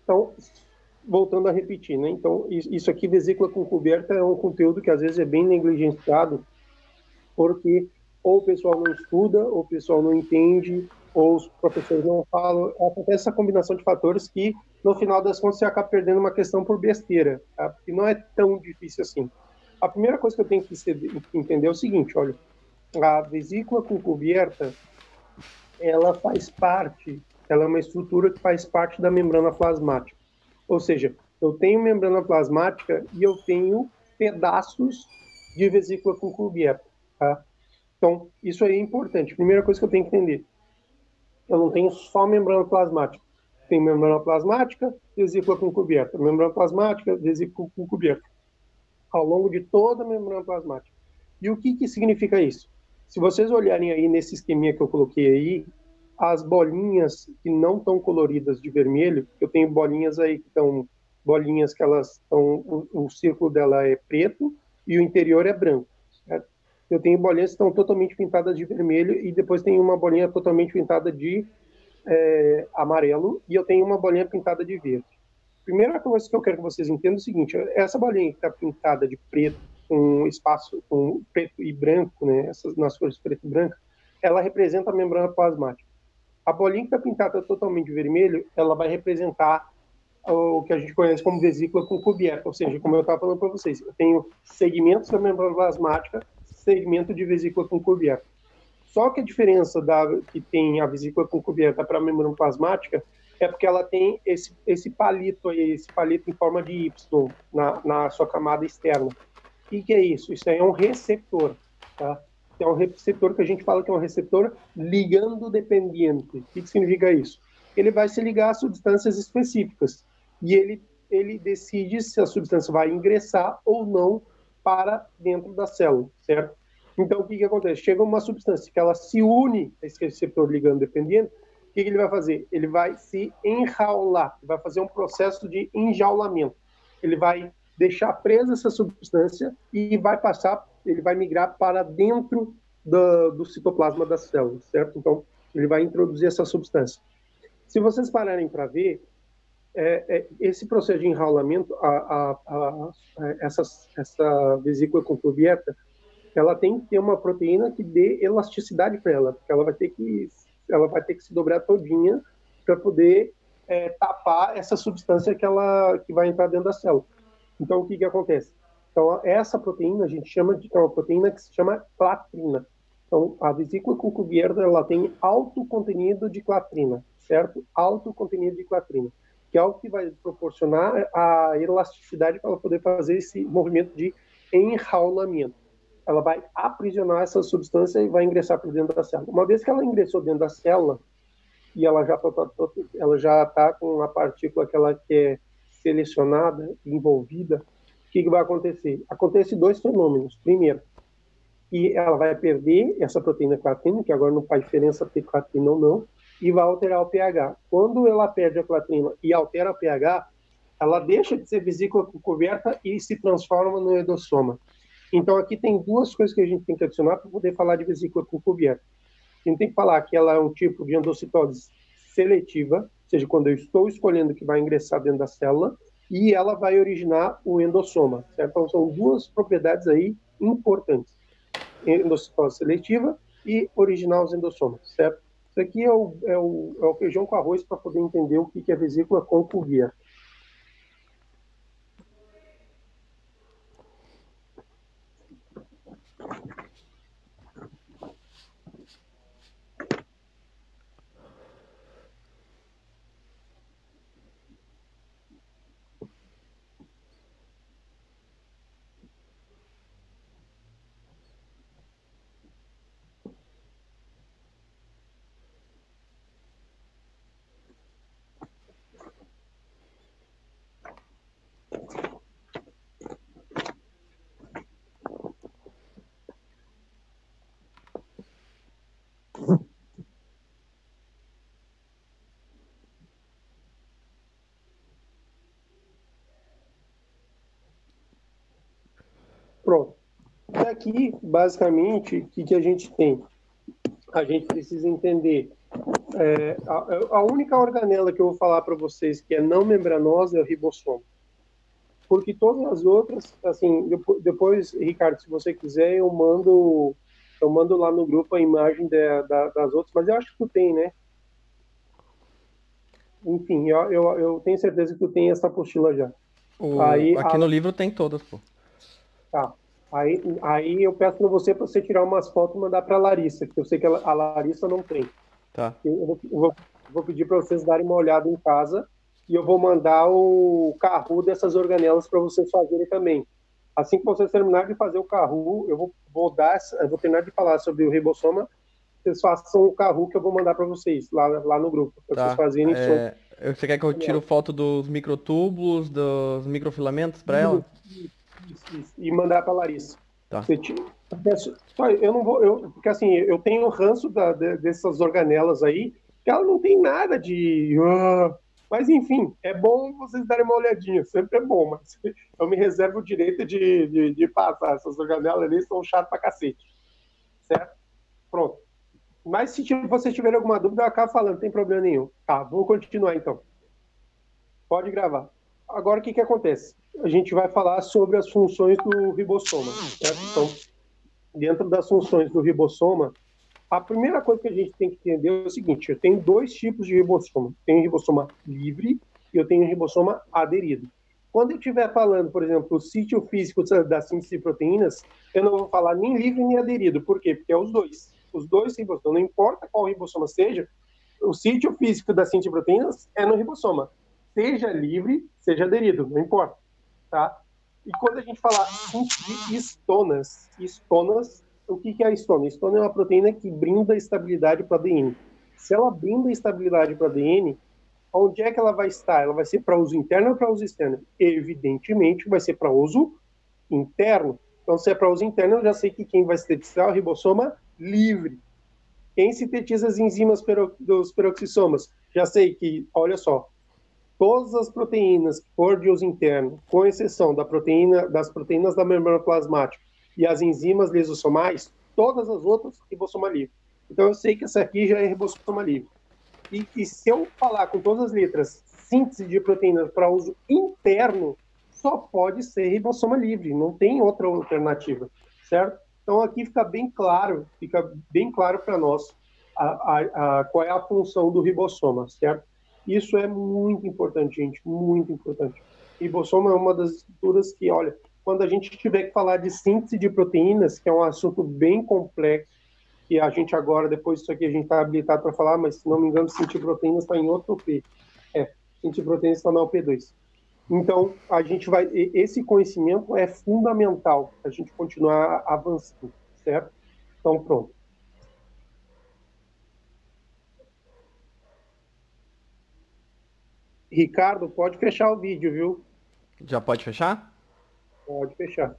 Então, voltando a repetir, né? Então, isso aqui, vesícula com coberta, é um conteúdo que às vezes é bem negligenciado, porque ou o pessoal não estuda, ou o pessoal não entende, ou os professores não falam. Acontece essa combinação de fatores que, no final das contas, você acaba perdendo uma questão por besteira, tá? Porque não é tão difícil assim. A primeira coisa que eu tenho que entender é o seguinte, olha, a vesícula com coberta, ela faz parte, ela é uma estrutura que faz parte da membrana plasmática. Ou seja, eu tenho membrana plasmática e eu tenho pedaços de vesícula com coberta, tá? Então, isso aí é importante. Primeira coisa que eu tenho que entender, eu não tenho só membrana plasmática. Tem membrana plasmática, vesícula com coberta. Membrana plasmática, vesícula com coberta. Ao longo de toda a membrana plasmática. E o que significa isso? Se vocês olharem aí nesse esqueminha que eu coloquei aí, as bolinhas que não estão coloridas de vermelho, eu tenho bolinhas aí que estão, bolinhas que elas estão, o círculo dela é preto e o interior é branco, certo? Eu tenho bolinhas que estão totalmente pintadas de vermelho e depois tem uma bolinha totalmente pintada de amarelo e eu tenho uma bolinha pintada de verde. Primeira coisa que eu quero que vocês entendam é o seguinte, essa bolinha que está pintada de preto, com espaço com preto e branco, né, essas, nas cores preto e branco, ela representa a membrana plasmática. A bolinha que está pintada totalmente de vermelho, ela vai representar o que a gente conhece como vesícula com coberta, ou seja, como eu estava falando para vocês, eu tenho segmentos da membrana plasmática, segmento de vesícula com coberta. Só que a diferença que tem a vesícula com coberta para a membrana plasmática é porque ela tem esse palito aí, esse palito em forma de Y na sua camada externa. O que é isso? Isso aí é um receptor, tá? É um receptor que a gente fala que é um receptor ligando dependente. O que significa isso? Ele vai se ligar a substâncias específicas e ele decide se a substância vai ingressar ou não para dentro da célula, certo? Então, o que acontece? Chega uma substância que ela se une a esse receptor ligando dependente, o que ele vai fazer? Ele vai se enjaular, vai fazer um processo de enjaulamento. Ele vai deixar presa essa substância e vai passar, ele vai migrar para dentro do citoplasma da célula, certo? Então, ele vai introduzir essa substância. Se vocês pararem para ver, esse processo de enjaulamento, essa vesícula com coberta, ela tem que ter uma proteína que dê elasticidade para ela, porque ela vai ter que se dobrar todinha para poder tapar essa substância que vai entrar dentro da célula. Então, o que acontece? Então, essa proteína a gente chama de uma proteína que se chama clatrina. Então, a vesícula com coberta, ela tem alto contenido de clatrina, certo? Alto contenido de clatrina, que é o que vai proporcionar a elasticidade para ela poder fazer esse movimento de enjaulamento. Ela vai aprisionar essa substância e vai ingressar para dentro da célula. Uma vez que ela ingressou dentro da célula e ela já está com a partícula que ela quer selecionada, envolvida, o que vai acontecer? Acontece dois fenômenos. Primeiro, que ela vai perder essa proteína clatrina, que agora não faz diferença ter clatrina ou não, e vai alterar o pH. Quando ela perde a clatrina e altera o pH, ela deixa de ser vesícula coberta e se transforma no endossoma. Então, aqui tem duas coisas que a gente tem que adicionar para poder falar de vesícula com coberta. A gente tem que falar que ela é um tipo de endocitose seletiva, ou seja, quando eu estou escolhendo que vai ingressar dentro da célula, e ela vai originar o endossoma, certo? Então, são duas propriedades aí importantes. Endocitose seletiva e originar os endossomas, certo? Isso aqui é o feijão com arroz para poder entender o que é vesícula com coberta. Pronto. E aqui, basicamente, o que a gente tem? A gente precisa entender A única organela que eu vou falar para vocês que é não membranosa é o ribossoma. Porque todas as outras, assim, depois, Ricardo, se você quiser, eu mando lá no grupo a imagem das outras, mas eu acho que tu tem, né? Enfim, eu tenho certeza que tu tem essa apostila já. Aí, Aqui no livro tem todas, pô. tá. Aí eu peço para você tirar umas fotos e mandar para a Larissa, que eu sei que a Larissa não tem. Tá. Eu vou pedir para vocês darem uma olhada em casa e eu vou mandar o carru dessas organelas para vocês fazerem também. Assim que vocês terminarem de fazer o carru, eu vou terminar de falar sobre o ribossoma, vocês façam o carru que eu vou mandar para vocês lá no grupo, para vocês Tá. fazerem som. Você quer que eu tire foto dos microtúbulos, dos microfilamentos pra ela? Isso. E mandar para a Larissa. Tá. Eu não vou, porque assim, eu tenho ranço dessas organelas aí, que ela não tem nada de. Mas enfim, é bom vocês darem uma olhadinha, sempre é bom, mas eu me reservo o direito de passar. Essas organelas ali são chatas pra cacete. Certo? Pronto. Mas se vocês tiverem alguma dúvida, eu acabo falando, não tem problema nenhum. Tá, vou continuar então. Pode gravar. Agora, o que acontece? A gente vai falar sobre as funções do ribossoma. Certo? Então, dentro das funções do ribossoma, a primeira coisa que a gente tem que entender é o seguinte: eu tenho dois tipos de ribossoma. Tenho ribossoma livre e eu tenho ribossoma aderido. Quando eu estiver falando, por exemplo, o sítio físico da síntese de proteínas, eu não vou falar nem livre nem aderido. Por quê? Porque é os dois. Os dois ribossomas. Não importa qual ribossoma seja, o sítio físico da síntese de proteínas é no ribossoma. Seja livre, seja aderido, não importa. Tá? E quando a gente fala de estonas, o que é a estona? A estona é uma proteína que brinda estabilidade para o ADN. Se ela brinda estabilidade para o ADN, onde é que ela vai estar? Ela vai ser para uso interno ou para uso externo? Evidentemente, vai ser para uso interno. Então, se é para uso interno, eu já sei que quem vai sintetizar é o ribossoma livre. Quem sintetiza as enzimas dos peroxissomas? Já sei que, olha só, todas as proteínas que for de uso interno, com exceção das proteínas da membrana plasmática e as enzimas lisossomais, todas as outras, ribossoma livre. Então, eu sei que essa aqui já é ribossoma livre. E se eu falar com todas as letras síntese de proteínas para uso interno, só pode ser ribossoma livre, não tem outra alternativa, certo? Então, aqui fica bem claro para nós qual é a função do ribossoma, certo? Isso é muito importante, gente, muito importante. Ribossoma é uma das estruturas que, olha, quando a gente tiver que falar de síntese de proteínas, que é um assunto bem complexo, que a gente agora, depois disso aqui, a gente está habilitado para falar, mas se não me engano, síntese de proteínas está em outro P. Síntese de proteínas está na UP2. Então, esse conhecimento é fundamental para a gente continuar avançando, certo? Então, pronto. Ricardo, pode fechar o vídeo, viu? Já pode fechar? Pode fechar.